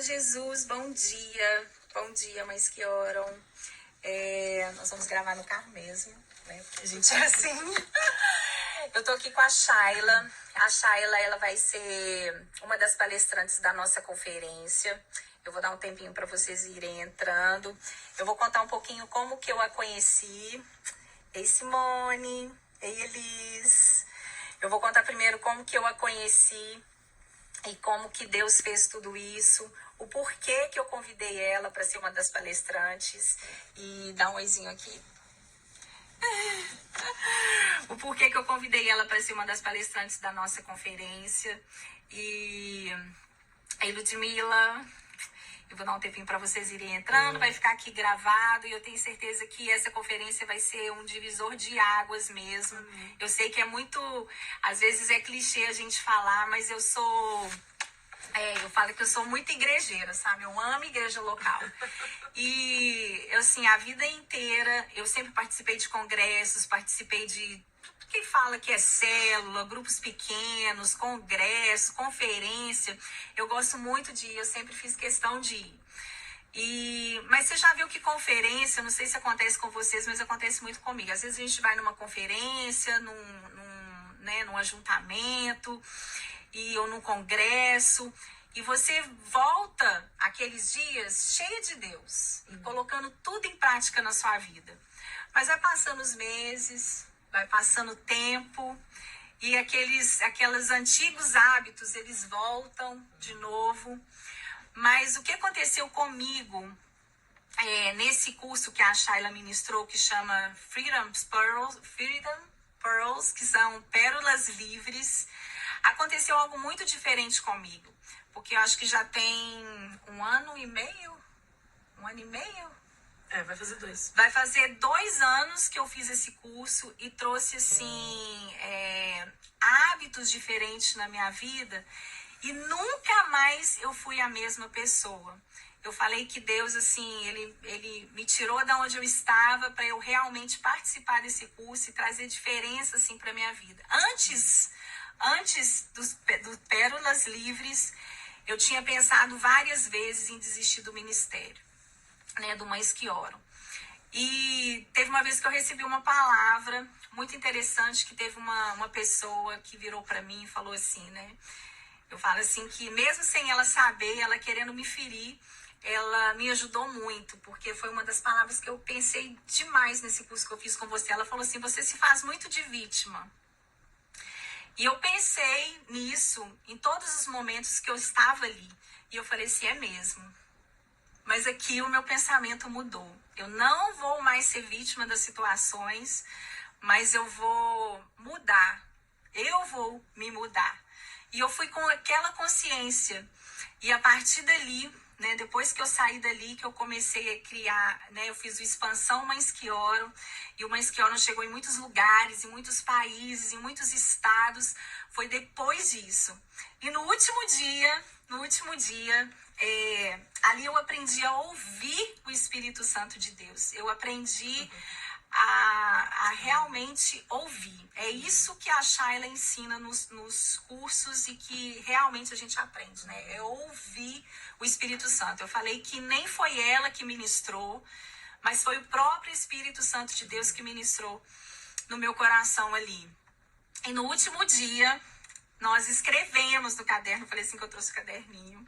Jesus, bom dia. Bom dia, mães que oram. Nós vamos gravar no carro mesmo, né? Porque a gente é assim. Eu tô aqui com a Shayla. A Shayla, ela vai ser uma das palestrantes da nossa conferência. Eu vou dar um tempinho para vocês irem entrando. Eu vou contar um pouquinho como que eu a conheci. Ei, Simone. Ei, Elis. Eu vou contar primeiro como que eu a conheci e como que Deus fez tudo isso, o porquê que eu convidei ela para ser uma das palestrantes. E dá um oizinho aqui. O porquê que eu convidei ela para ser uma das palestrantes da nossa conferência. E Ludmila, eu vou dar um tempinho para vocês irem entrando, vai ficar aqui gravado e eu tenho certeza que essa conferência vai ser um divisor de águas mesmo. Eu sei que é muito, às vezes é clichê a gente falar, mas eu falo que eu sou muito igrejeira, sabe? Eu amo igreja local. E, assim, a vida inteira, eu sempre participei de congressos, participei de tudo que fala que é célula, grupos pequenos, congresso, conferência. Eu gosto muito de ir, eu sempre fiz questão de ir. Mas você já viu que conferência, não sei se acontece com vocês, mas acontece muito comigo. Às vezes a gente vai numa conferência, num ajuntamento, ou num congresso, e você volta aqueles dias cheia de Deus, e colocando tudo em prática na sua vida. Mas vai passando os meses, vai passando o tempo, e aqueles antigos hábitos, eles voltam de novo. Mas o que aconteceu comigo nesse curso que a Shayla ministrou, que chama Freedom Pearls, que são pérolas livres, aconteceu algo muito diferente comigo. Porque eu acho que já tem um ano e meio. Vai fazer 2. Vai fazer 2 anos que eu fiz esse curso e trouxe, assim, hábitos diferentes na minha vida. E nunca mais eu fui a mesma pessoa. Eu falei que Deus, assim, ele me tirou da onde eu estava para eu realmente participar desse curso e trazer diferença, assim, para minha vida. Antes dos Pérolas Livres, eu tinha pensado várias vezes em desistir do ministério, né, do Mães que Oram. E teve uma vez que eu recebi uma palavra muito interessante, que teve uma pessoa que virou para mim e falou assim, né? Eu falo assim que mesmo sem ela saber, ela querendo me ferir, ela me ajudou muito, porque foi uma das palavras que eu pensei demais nesse curso que eu fiz com você. Ela falou assim, você se faz muito de vítima. E eu pensei nisso em todos os momentos que eu estava ali. E eu falei assim, é mesmo. Mas aqui o meu pensamento mudou. Eu não vou mais ser vítima das situações, mas eu vou mudar. Eu vou me mudar. E eu fui com aquela consciência. E a partir dali, né, depois que eu saí dali, que eu comecei a criar, né, eu fiz o Expansão Mães que Oram. E o Mães que Oram chegou em muitos lugares, em muitos países, em muitos estados. Foi depois disso. E no último dia, ali eu aprendi a ouvir o Espírito Santo de Deus. Eu aprendi a realmente ouvir. É isso que a Shayla ensina nos cursos e que realmente a gente aprende, né? É ouvir o Espírito Santo. Eu falei que nem foi ela que ministrou, mas foi o próprio Espírito Santo de Deus que ministrou no meu coração ali. E no último dia, nós escrevemos no caderno, falei assim que eu trouxe o caderninho.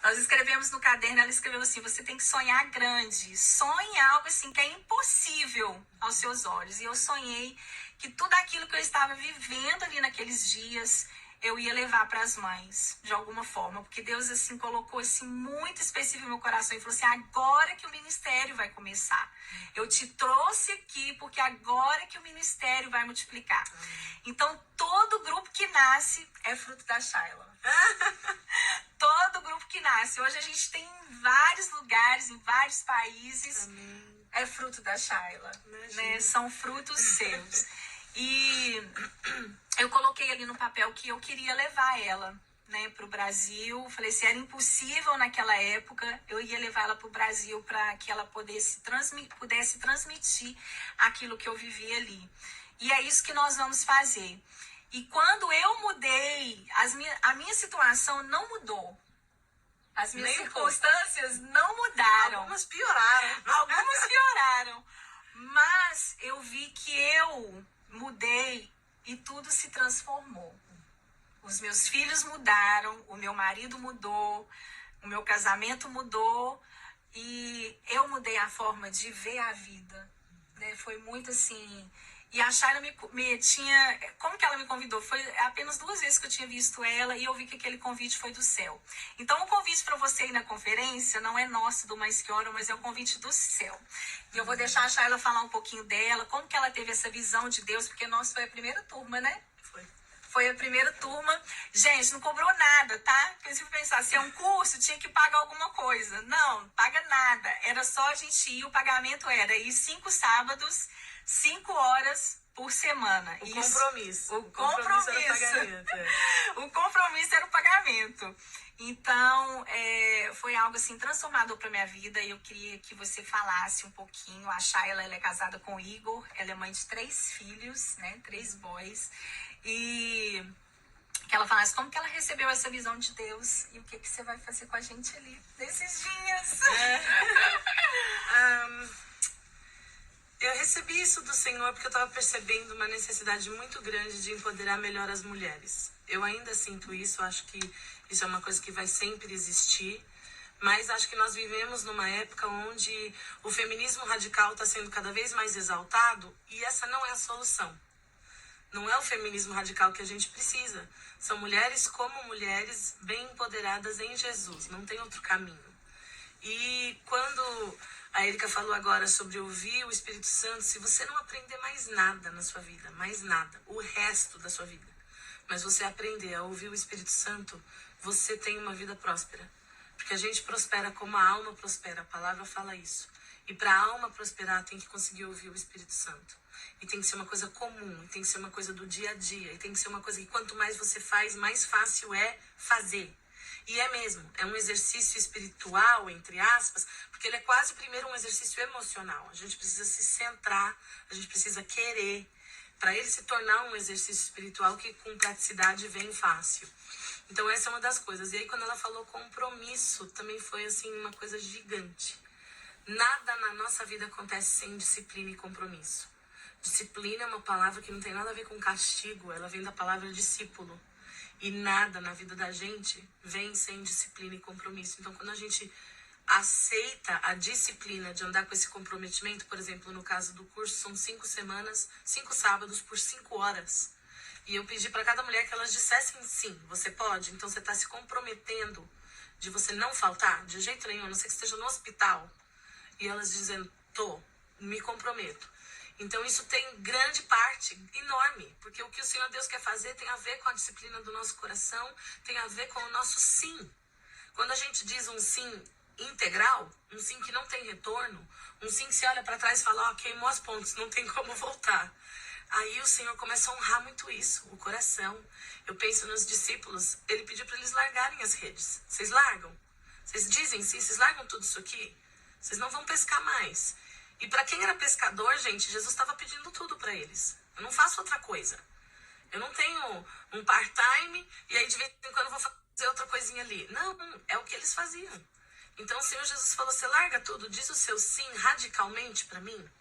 Nós escrevemos no caderno, ela escreveu assim, você tem que sonhar grande. Sonhe algo assim que é impossível aos seus olhos. E eu sonhei que tudo aquilo que eu estava vivendo ali naqueles dias, eu ia levar para as mães, de alguma forma. Porque Deus, assim, colocou, assim, muito específico no meu coração. E falou assim, agora que o ministério vai começar. Eu te trouxe aqui porque agora que o ministério vai multiplicar. Então, todo grupo que nasce é fruto da Shayla. Todo grupo que nasce. Hoje a gente tem em vários lugares, em vários países. Amém. É fruto da Shayla. Né? São frutos seus. E eu coloquei ali no papel que eu queria levar ela, né, para o Brasil. Falei, se era impossível naquela época, eu ia levar ela para o Brasil para que ela pudesse transmitir aquilo que eu vivi ali. E é isso que nós vamos fazer. E quando eu mudei, a minha situação não mudou. As minhas Nem um circunstâncias não mudaram. Algumas pioraram. Algumas pioraram. Mas eu vi que eu mudei e tudo se transformou. Os meus filhos mudaram, o meu marido mudou, o meu casamento mudou e eu mudei a forma de ver a vida, né? Foi muito assim. E a Shayla me tinha... Como que ela me convidou? Foi apenas 2 vezes que eu tinha visto ela e eu vi que aquele convite foi do céu. Então o convite para você ir na conferência não é nosso do Mais Que Oram, mas é o convite do céu. E eu vou deixar a Shayla falar um pouquinho dela, como que ela teve essa visão de Deus, porque nós foi a primeira turma, né? Foi a primeira turma. Gente, não cobrou nada, tá? Porque se eu pensar, se é um curso, tinha que pagar alguma coisa. Não paga nada. Era só a gente ir, o pagamento era ir 5 sábados, 5 horas por semana. O compromisso. O compromisso era o pagamento. O compromisso era o pagamento. Então, foi algo assim transformador para minha vida e eu queria que você falasse um pouquinho. A Shayla, ela é casada com o Igor, ela é mãe de 3 filhos, né? 3 boys. E que ela falasse como que ela recebeu essa visão de Deus e o que você vai fazer com a gente ali nesses dias. Eu recebi isso do Senhor porque eu estava percebendo uma necessidade muito grande de empoderar melhor as mulheres. Eu ainda sinto isso, acho que isso é uma coisa que vai sempre existir, mas acho que nós vivemos numa época onde o feminismo radical está sendo cada vez mais exaltado e essa não é a solução. Não é o feminismo radical que a gente precisa. São mulheres como mulheres bem empoderadas em Jesus. Não tem outro caminho. E quando a Erika falou agora sobre ouvir o Espírito Santo, se você não aprender mais nada na sua vida, mais nada, o resto da sua vida, mas você aprender a ouvir o Espírito Santo, você tem uma vida próspera. Porque a gente prospera como a alma prospera. A palavra fala isso. E para a alma prosperar, tem que conseguir ouvir o Espírito Santo. E tem que ser uma coisa comum, e tem que ser uma coisa do dia a dia, e tem que ser uma coisa que quanto mais você faz, mais fácil é fazer. E é mesmo, é um exercício espiritual, entre aspas, porque ele é quase primeiro um exercício emocional. A gente precisa se centrar, a gente precisa querer, para ele se tornar um exercício espiritual que com praticidade vem fácil. Então essa é uma das coisas. E aí quando ela falou compromisso, também foi assim uma coisa gigante. Nada na nossa vida acontece sem disciplina e compromisso. Disciplina é uma palavra que não tem nada a ver com castigo, ela vem da palavra discípulo. E nada na vida da gente vem sem disciplina e compromisso. Então, quando a gente aceita a disciplina de andar com esse comprometimento, por exemplo, no caso do curso, são 5 semanas, 5 sábados por 5 horas. E eu pedi para cada mulher que elas dissessem sim, você pode. Então, você está se comprometendo de você não faltar, de jeito nenhum, a não ser que esteja no hospital. E elas dizendo, me comprometo. Então isso tem grande parte, enorme, porque o que o Senhor Deus quer fazer tem a ver com a disciplina do nosso coração, tem a ver com o nosso sim. Quando a gente diz um sim integral, um sim que não tem retorno, um sim que você olha para trás e fala, queimou as pontes, não tem como voltar. Aí o Senhor começa a honrar muito isso, o coração. Eu penso nos discípulos, ele pediu para eles largarem as redes. Vocês largam? Vocês dizem sim, vocês largam tudo isso aqui? Vocês não vão pescar mais. E para quem era pescador, gente, Jesus estava pedindo tudo para eles. Eu não faço outra coisa. Eu não tenho um part-time e aí de vez em quando eu vou fazer outra coisinha ali. Não, é o que eles faziam. Então o Senhor Jesus falou, você larga tudo, diz o seu sim radicalmente para mim.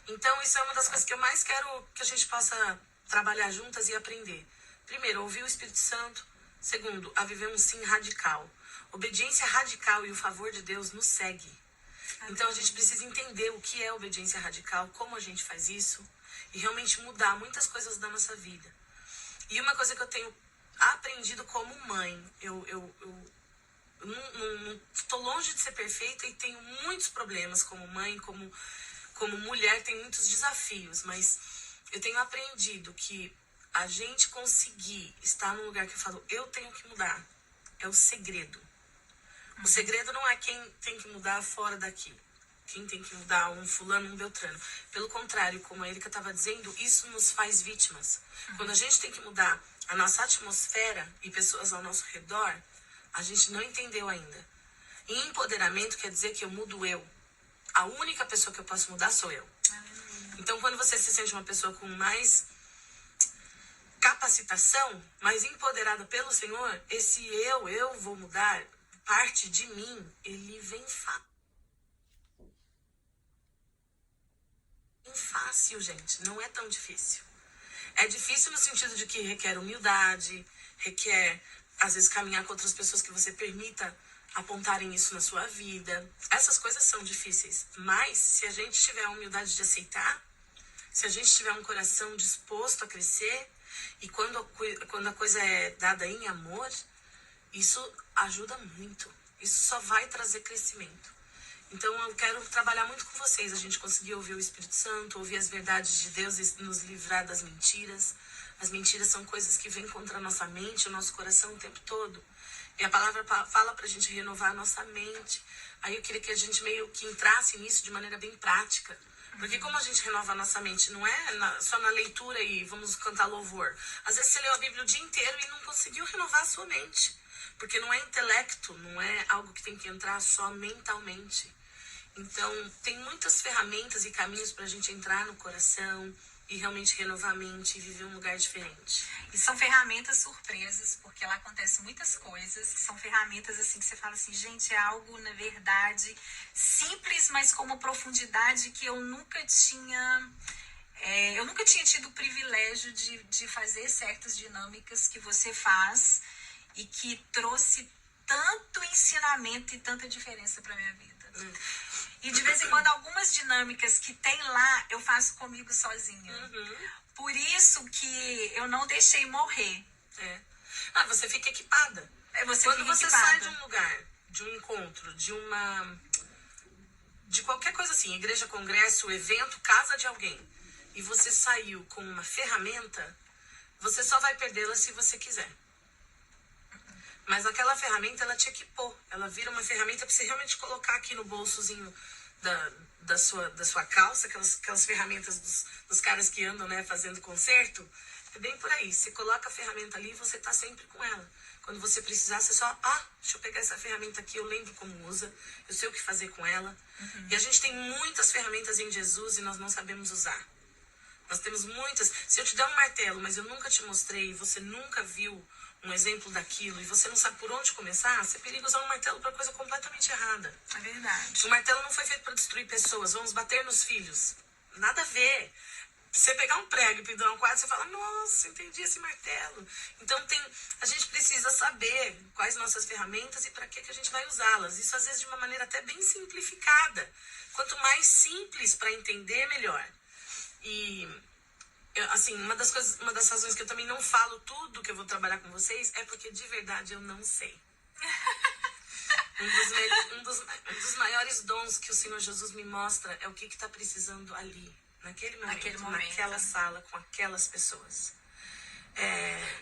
Então isso é uma das coisas que eu mais quero que a gente possa trabalhar juntas e aprender. Primeiro, ouvir o Espírito Santo. Segundo, a viver um sim radical. Obediência radical e o favor de Deus nos segue. Então a gente precisa entender o que é obediência radical, como a gente faz isso e realmente mudar muitas coisas da nossa vida. E uma coisa que eu tenho aprendido como mãe, eu não estou longe de ser perfeita e tenho muitos problemas como mãe, como mulher, tem muitos desafios, mas eu tenho aprendido que a gente conseguir estar num lugar que eu falo, eu tenho que mudar, é o segredo. O segredo não é quem tem que mudar fora daqui. Quem tem que mudar, um fulano, um beltrano. Pelo contrário, como a Erika estava dizendo, isso nos faz vítimas. Quando a gente tem que mudar a nossa atmosfera e pessoas ao nosso redor, a gente não entendeu ainda. E empoderamento quer dizer que eu mudo eu. A única pessoa que eu posso mudar sou eu. Então, quando você se sente uma pessoa com mais capacitação, mais empoderada pelo Senhor, esse eu vou mudar, parte de mim, ele vem fácil, gente. Não é tão difícil. É difícil no sentido de que requer humildade, requer, às vezes, caminhar com outras pessoas que você permita apontarem isso na sua vida. Essas coisas são difíceis. Mas, se a gente tiver a humildade de aceitar, se a gente tiver um coração disposto a crescer, e quando a coisa é dada em amor, isso ajuda muito. Isso só vai trazer crescimento. Então eu quero trabalhar muito com vocês. A gente conseguir ouvir o Espírito Santo, ouvir as verdades de Deus e nos livrar das mentiras. As mentiras são coisas que vêm contra a nossa mente, o nosso coração o tempo todo. E a palavra fala pra gente renovar a nossa mente. Aí eu queria que a gente meio que entrasse nisso de maneira bem prática. Porque como a gente renova a nossa mente, não é só na leitura e vamos cantar louvor. Às vezes você leu a Bíblia o dia inteiro e não conseguiu renovar a sua mente. Porque não é intelecto, não é algo que tem que entrar só mentalmente. Então, tem muitas ferramentas e caminhos pra gente entrar no coração e realmente renovar a mente e viver um lugar diferente. E são ferramentas surpresas, porque lá acontecem muitas coisas, que são ferramentas assim que você fala assim, gente, é algo, na verdade, simples, mas com uma profundidade que eu nunca tinha tido o privilégio de fazer certas dinâmicas que você faz e que trouxe tanto ensinamento e tanta diferença pra minha vida. E de vez em quando algumas dinâmicas que tem lá, eu faço comigo sozinha. Por isso que eu não deixei morrer. Você fica equipada. Quando você sai de um lugar, de um encontro, de qualquer coisa assim, igreja, congresso, evento, casa de alguém, e você saiu com uma ferramenta, você só vai perdê-la se você quiser. Mas aquela ferramenta, ela te equipou. Ela vira uma ferramenta para você realmente colocar aqui no bolsozinho da sua calça, aquelas ferramentas dos caras que andam, né, fazendo concerto. É bem por aí. Você coloca a ferramenta ali e você tá sempre com ela. Quando você precisar, você só, deixa eu pegar essa ferramenta aqui, eu lembro como usa, eu sei o que fazer com ela. E a gente tem muitas ferramentas em Jesus e nós não sabemos usar. Nós temos muitas. Se eu te der um martelo, mas eu nunca te mostrei, você nunca viu um exemplo daquilo, e você não sabe por onde começar, você periga usar um martelo para coisa completamente errada. É verdade. O martelo não foi feito para destruir pessoas, vamos bater nos filhos. Nada a ver. Você pegar um prego e pendurar um quadro, você fala, nossa, entendi esse martelo. Então a gente precisa saber quais nossas ferramentas e para que a gente vai usá-las. Isso às vezes de uma maneira até bem simplificada. Quanto mais simples para entender, melhor. E assim, uma das razões que eu também não falo tudo que eu vou trabalhar com vocês é porque de verdade eu não sei. Um dos maiores dons que o Senhor Jesus me mostra é o que está precisando ali, naquele momento, naquela sala, com aquelas pessoas.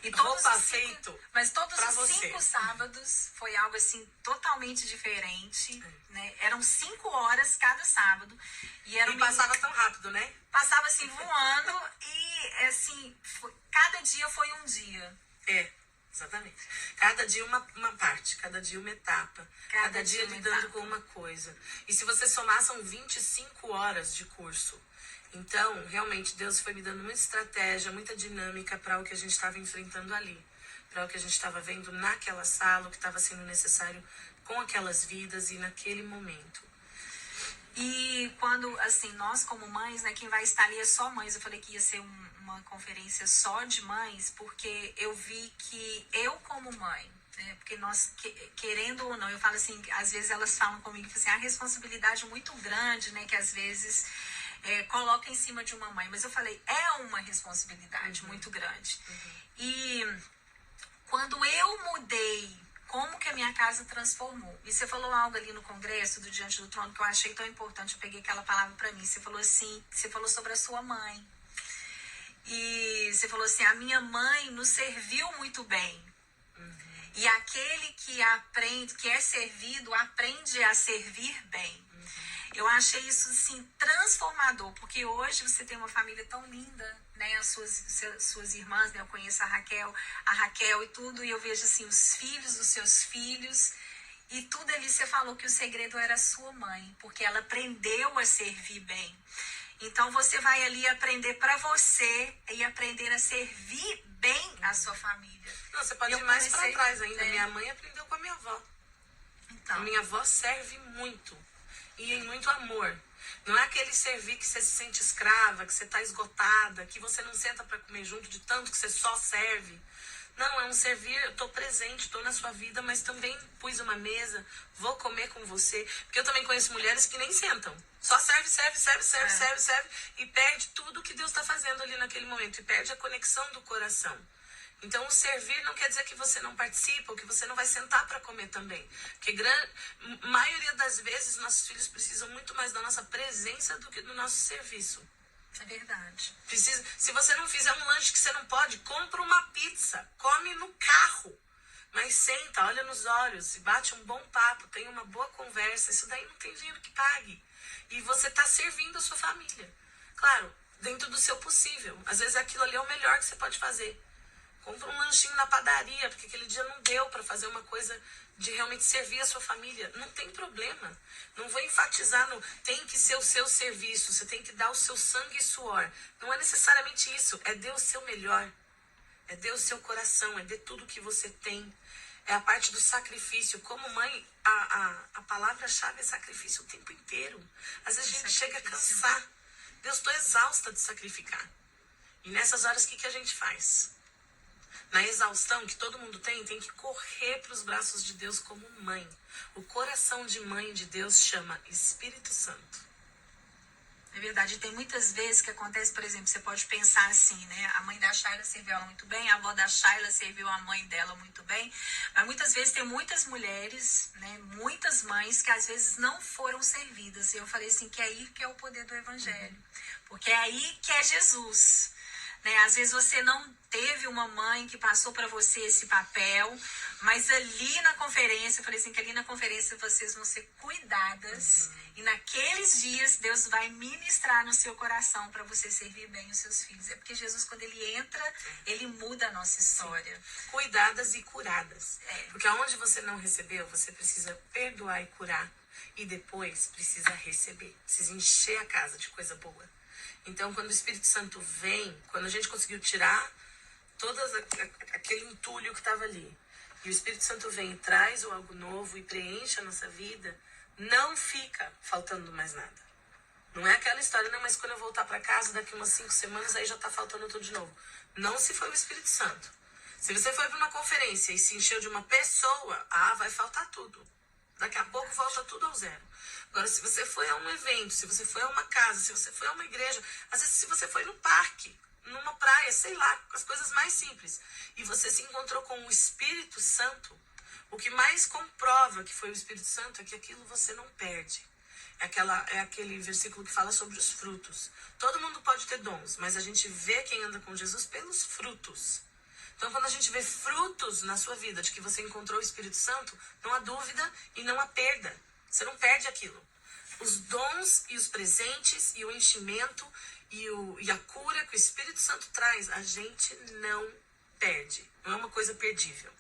E todos roupa feito. Mas todos os 5 sábados foi algo assim totalmente diferente, né? Eram 5 horas cada sábado. E passava tão rápido, né? Passava assim voando e assim, cada dia foi um dia. Exatamente. Cada dia uma parte, cada dia uma etapa, cada dia lidando com uma coisa. E se você somar, são 25 horas de curso. Então, realmente, Deus foi me dando muita estratégia, muita dinâmica para o que a gente estava enfrentando ali. Para o que a gente estava vendo naquela sala, o que estava sendo necessário com aquelas vidas e naquele momento. E quando, assim, nós como mães, né, quem vai estar ali é só mães. Eu falei que ia ser uma conferência só de mães, porque eu vi que eu como mãe, né, porque nós, querendo ou não, eu falo assim, às vezes elas falam comigo, assim, a responsabilidade muito grande, né, que às vezes coloca em cima de uma mãe. Mas eu falei, é uma responsabilidade muito grande. E quando eu mudei, como que a minha casa transformou? E você falou algo ali no congresso do Diante do Trono que eu achei tão importante. Eu peguei aquela palavra pra mim. Você falou assim, você falou sobre a sua mãe. E você falou assim, a minha mãe nos serviu muito bem. E aquele que aprende, que é servido, aprende a servir bem. Eu achei isso, assim, transformador, porque hoje você tem uma família tão linda, né, as suas irmãs, né, eu conheço a Raquel e tudo, e eu vejo, assim, os filhos dos seus filhos, e tudo ali você falou que o segredo era a sua mãe, porque ela aprendeu a servir bem. Então, você vai ali aprender para você e aprender a servir bem a sua família. Não, você pode ir mais para trás ainda. Minha mãe aprendeu com a minha avó. A minha avó serve muito. E em muito amor. Não é aquele servir que você se sente escrava, que você tá esgotada, que você não senta para comer junto de tanto que você só serve. Não, é um servir, eu tô presente, tô na sua vida, mas também pus uma mesa, vou comer com você. Porque eu também conheço mulheres que nem sentam. Só serve, serve, e perde tudo que Deus tá fazendo ali naquele momento. E perde a conexão do coração. Então, o servir não quer dizer que você não participa ou que você não vai sentar para comer também. Porque maioria das vezes nossos filhos precisam muito mais da nossa presença do que do nosso serviço. É verdade. Se você não fizer um lanche que você não pode, compra uma pizza, come no carro. Mas senta, olha nos olhos e bate um bom papo, tem uma boa conversa. Isso daí não tem dinheiro que pague. E você está servindo a sua família. Claro, dentro do seu possível. Às vezes aquilo ali é o melhor que você pode fazer. Compra um lanchinho na padaria, porque aquele dia não deu para fazer uma coisa de realmente servir a sua família. Não tem problema. Não vou enfatizar no tem que ser o seu serviço, você tem que dar o seu sangue e suor. Não é necessariamente isso. É dar o seu melhor. É dar o seu coração, é dar tudo que você tem. É a parte do sacrifício. Como mãe, a palavra-chave é sacrifício o tempo inteiro. Às vezes a gente chega a cansar. Deus, estou exausta de sacrificar. E nessas horas, o que a gente faz? Na exaustão que todo mundo tem que correr para os braços de Deus como mãe. O coração de mãe de Deus chama Espírito Santo. É verdade, tem muitas vezes que acontece, por exemplo, você pode pensar assim, né? A mãe da Shayla serviu ela muito bem, a avó da Shayla serviu a mãe dela muito bem. Mas muitas vezes tem muitas mulheres, né? Muitas mães que às vezes não foram servidas. E eu falei assim, que é aí que é o poder do Evangelho. Porque é aí que é Jesus. Né? Às vezes você não teve uma mãe que passou para você esse papel, mas ali na conferência, eu falei assim, que ali na conferência vocês vão ser cuidadas e naqueles dias Deus vai ministrar no seu coração para você servir bem os seus filhos. É porque Jesus, quando ele entra, ele muda a nossa história. Sim. Cuidadas e curadas. Porque aonde você não recebeu, você precisa perdoar e curar. E depois precisa receber, precisa encher a casa de coisa boa. Então, quando o Espírito Santo vem, quando a gente conseguiu tirar todo aquele entulho que estava ali, e o Espírito Santo vem e traz o algo novo e preenche a nossa vida, não fica faltando mais nada. Não é aquela história, não, mas quando eu voltar para casa, daqui umas 5 semanas, aí já está faltando tudo de novo. Não se foi o Espírito Santo. Se você foi para uma conferência e se encheu de uma pessoa, vai faltar tudo. Daqui a pouco volta tudo ao zero. Agora, se você foi a um evento, se você foi a uma casa, se você foi a uma igreja, às vezes se você foi no parque, numa praia, sei lá, com as coisas mais simples, e você se encontrou com o Espírito Santo, o que mais comprova que foi o Espírito Santo é que aquilo você não perde. É aquele versículo que fala sobre os frutos. Todo mundo pode ter dons, mas a gente vê quem anda com Jesus pelos frutos. Então, quando a gente vê frutos na sua vida de que você encontrou o Espírito Santo, não há dúvida e não há perda. Você não perde aquilo. Os dons e os presentes e o enchimento e a cura que o Espírito Santo traz, a gente não perde. Não é uma coisa perdível.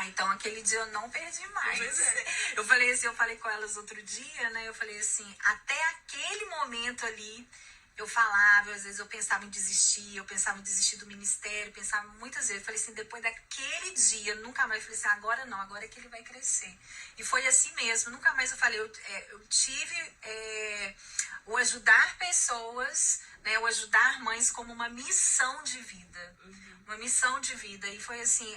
Então aquele dia eu não perdi mais. Pois é. Eu falei com elas outro dia, né? Eu falei assim, até aquele momento ali, eu falava, às vezes eu pensava em desistir do ministério, pensava muitas vezes, eu falei assim, depois daquele dia, nunca mais, eu falei assim, agora não, agora é que ele vai crescer. E foi assim mesmo, nunca mais eu falei, eu tive o ajudar pessoas, né, o ajudar mães como uma missão de vida, uma missão de vida, e foi assim,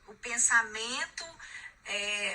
o pensamento...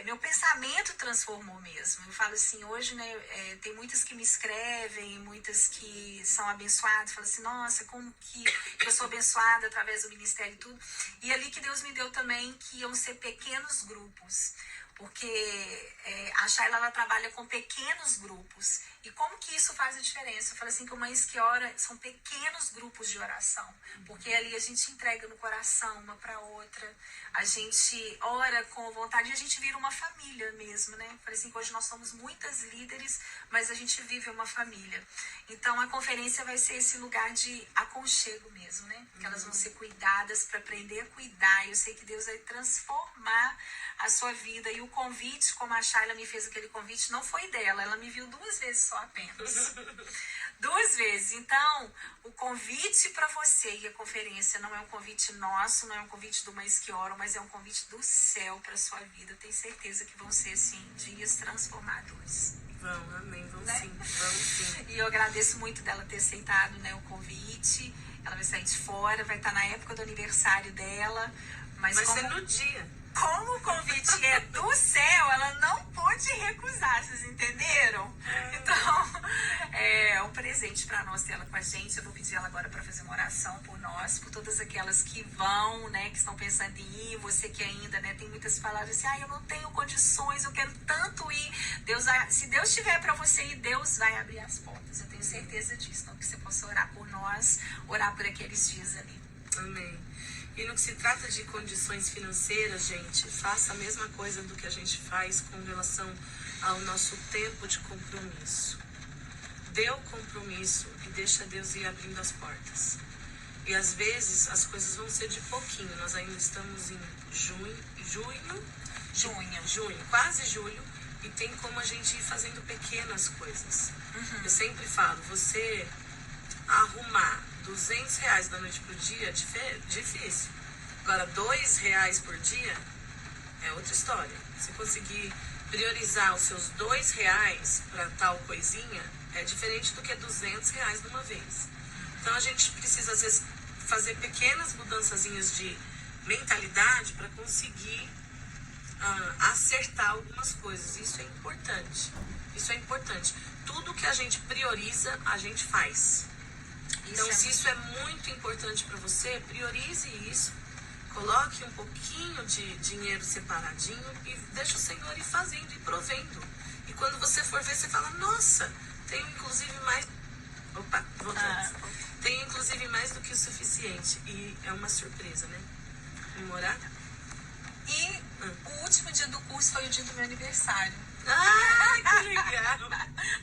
meu pensamento transformou mesmo. Eu falo assim, hoje, né, tem muitas que me escrevem, muitas que são abençoadas, falam assim, nossa, como que eu sou abençoada através do ministério e tudo. E ali que Deus me deu também que iam ser pequenos grupos, porque a Shayla, ela trabalha com pequenos grupos. E como que isso faz a diferença? Eu falo assim, que mães que oram são pequenos grupos de oração, porque ali a gente entrega no coração uma para outra, a gente ora com vontade e a gente vira uma família mesmo, né? Eu falei assim, que hoje nós somos muitas líderes, mas a gente vive uma família. Então a conferência vai ser esse lugar de aconchego mesmo, né? Que elas vão ser cuidadas para aprender a cuidar. Eu sei que Deus vai transformar a sua vida. E o convite, como a Shayla me fez aquele convite, não foi dela. Ela me viu 2 vezes só só apenas. 2 vezes. Então, o convite para você e a conferência não é um convite nosso, não é um convite do Mães que Oram, mas é um convite do céu para sua vida. Eu tenho certeza que vão ser, assim, dias transformadores. Vão, amém, vão, né? sim, vão sim. E eu agradeço muito dela ter aceitado, né, o convite. Ela vai sair de fora, vai estar na época do aniversário dela. Mas vai ser no dia. Como o convite é do céu, ela não pôde recusar, vocês entenderam? Então, é um presente para nós ter ela com a gente. Eu vou pedir ela agora para fazer uma oração por nós, por todas aquelas que vão, né, que estão pensando em ir, você que ainda, né, tem muitas palavras assim, eu não tenho condições, eu quero tanto ir. Se Deus tiver para você ir, Deus vai abrir as portas, eu tenho certeza disso. Então, que você possa orar por nós, orar por aqueles dias ali. Amém. E no que se trata de condições financeiras, gente, faça a mesma coisa do que a gente faz com relação ao nosso tempo de compromisso. Dê o compromisso e deixa Deus ir abrindo as portas. E às vezes as coisas vão ser de pouquinho. Nós ainda estamos em junho, quase julho, e tem como a gente ir fazendo pequenas coisas. Eu sempre falo, você arrumar R$200 da noite pro dia é difícil. Agora, R$2 por dia é outra história. Se conseguir priorizar os seus R$2 para tal coisinha, é diferente do que R$200 de uma vez. Então, a gente precisa, às vezes, fazer pequenas mudançazinhas de mentalidade para conseguir acertar algumas coisas. Isso é importante. Isso é importante. Tudo que a gente prioriza, a gente faz. Então, se isso é muito importante para você, priorize isso, coloque um pouquinho de dinheiro separadinho e deixa o Senhor ir fazendo e provendo. E quando você for ver, você fala, nossa, tenho inclusive mais... Opa, voltamos. Tenho inclusive mais do que o suficiente. E é uma surpresa, né? Vamos orar? E o último dia do curso foi o dia do meu aniversário. Que legal!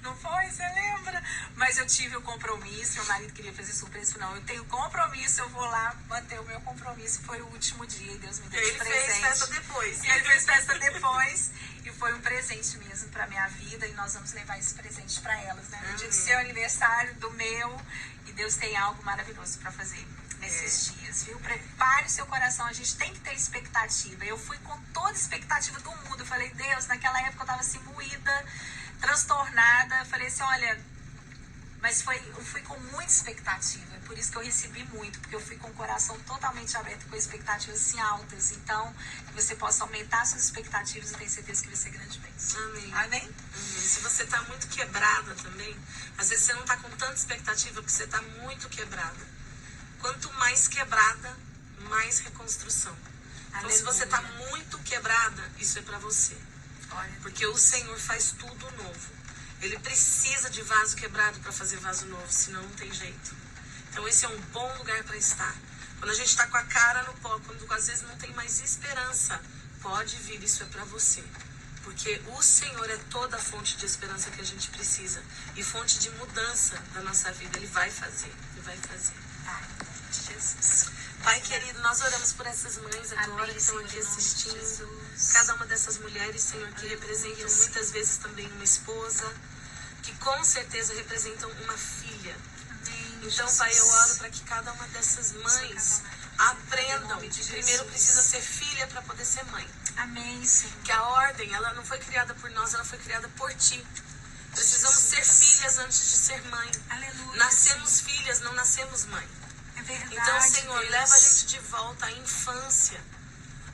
Não foi? Você lembra? Mas eu tive o compromisso, meu marido queria fazer surpresa, não, eu tenho compromisso, eu vou lá manter o meu compromisso. Foi o último dia e Deus me deu de presente. Ele fez festa depois. E ele fez festa depois. E foi um presente mesmo pra minha vida. E nós vamos levar esse presente pra elas, né? No dia do seu aniversário, do meu. E Deus tem algo maravilhoso pra fazer nesses dias, viu? Prepare o seu coração, a gente tem que ter expectativa. Eu fui com toda a expectativa do mundo. Eu falei, Deus, naquela época eu tava assim, moída, transtornada. Eu falei assim, olha, mas eu fui com muita expectativa. É por isso que eu recebi muito, porque eu fui com o coração totalmente aberto, com expectativas assim altas. Então, que você possa aumentar suas expectativas, eu tenho certeza que vai ser grande bênção. Amém. Amém? Amém. Se você tá muito quebrada também, às vezes você não tá com tanta expectativa porque você tá muito quebrada. Quanto mais quebrada, mais reconstrução. Então, se você está muito quebrada, isso é para você. Porque o Senhor faz tudo novo. Ele precisa de vaso quebrado para fazer vaso novo, senão não tem jeito. Então, esse é um bom lugar para estar. Quando a gente está com a cara no pó, quando às vezes não tem mais esperança, pode vir, isso é para você. Porque o Senhor é toda a fonte de esperança que a gente precisa. E fonte de mudança da nossa vida. Ele vai fazer. Ele vai fazer. Jesus. Pai querido, nós oramos por essas mães agora que estão aqui assistindo. Cada uma dessas mulheres, Senhor, que representam muitas vezes também uma esposa, que com certeza representam uma filha. Então, Pai, eu oro para que cada uma dessas mães aprendam que primeiro precisa ser filha para poder ser mãe. Amém, Senhor. Que a ordem, ela não foi criada por nós, ela foi criada por Ti. Precisamos ser filhas antes de ser mãe. Aleluia. Nascemos filhas, não nascemos mãe. É verdade, então, Senhor, Deus, leva a gente de volta à infância.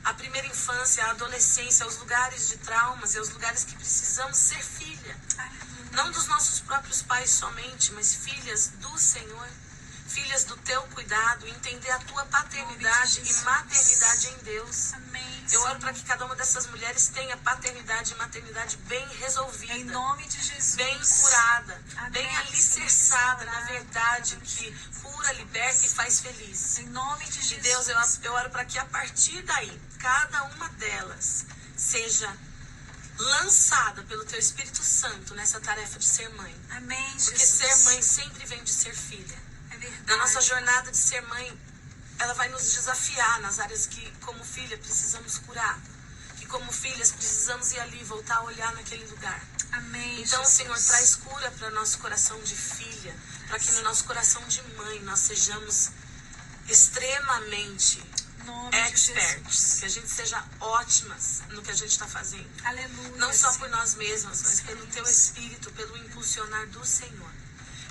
A primeira infância, a adolescência, aos lugares de traumas e aos lugares que precisamos ser filha. Aleluia. Não dos nossos próprios pais somente, mas filhas do Senhor. Filhas do Teu cuidado, entender a Tua paternidade e maternidade em Deus. Amém, eu oro para que cada uma dessas mulheres tenha paternidade e maternidade bem resolvida. Em nome de Jesus. Bem curada, Amém, bem alicerçada na verdade que cura, liberta e faz feliz. Em nome de Jesus. E Deus, eu oro para que a partir daí, cada uma delas seja lançada pelo Teu Espírito Santo nessa tarefa de ser mãe. Amém, Porque Jesus. ser mãe sempre vem de ser filha. É verdade. Na nossa jornada de ser mãe, ela vai nos desafiar nas áreas que, como filha, precisamos curar. Que, como filhas, precisamos ir ali, voltar a olhar naquele lugar. Amém. Então, Jesus. Senhor, traz cura para nosso coração de filha, para que no nosso coração de mãe nós sejamos extremamente experts, que a gente seja ótimas no que a gente está fazendo. Aleluia. Não só por nós mesmas, mas pelo Teu Espírito, pelo impulsionar do Senhor.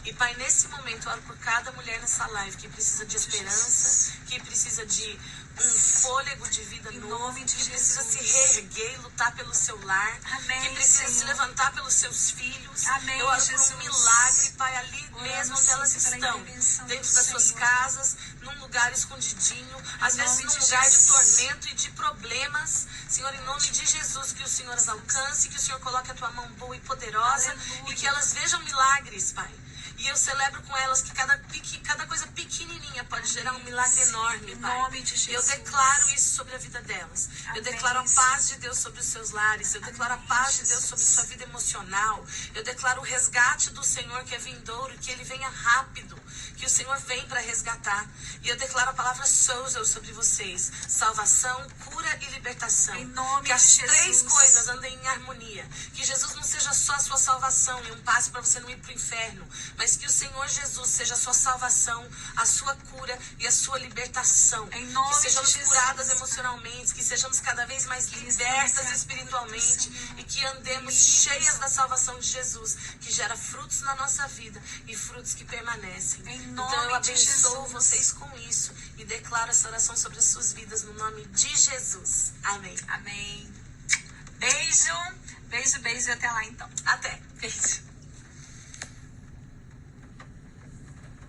E Pai, nesse momento eu oro por cada mulher nessa live que precisa de esperança, que precisa de um fôlego de vida novo, que precisa se reerguer e lutar pelo seu lar, Amém, que precisa Senhor. se levantar pelos seus filhos. Amém, eu oro Jesus. por um milagre, Pai, ali mesmo onde elas estão, dentro das suas casas, num lugar escondidinho, às vezes num lugar de tormento e de problemas. Senhor, em nome de Jesus, que o Senhor as alcance, que o Senhor coloque a tua mão boa e poderosa, Aleluia. e que elas vejam milagres, Pai. E eu celebro com elas que cada coisa pequenininha pode gerar um milagre enorme, Pai. Em nome de Jesus. Eu declaro isso sobre a vida delas. Amém. Eu declaro a paz de Deus sobre os seus lares. Eu declaro a paz de Deus sobre a sua vida emocional. Eu declaro o resgate do Senhor que é vindouro, que Ele venha rápido, que o Senhor vem para resgatar. E eu declaro a palavra sozo sobre vocês. Salvação, cura e libertação. Em nome que as de Jesus. três coisas andem em harmonia. Que Jesus não seja só a sua salvação e um passo para você não ir para o inferno, mas que o Senhor Jesus seja a sua salvação, a sua cura e a sua libertação. Em nome que sejamos de Jesus. curadas emocionalmente, que sejamos cada vez mais libertas espiritualmente e que andemos cheias da salvação de Jesus, que gera frutos na nossa vida e frutos que permanecem. Em Então nome eu abençoo de Jesus. vocês com isso e declaro essa oração sobre as suas vidas no nome de Jesus. Amém. Amém. Beijo, beijo, beijo e até lá então. Até. Beijo.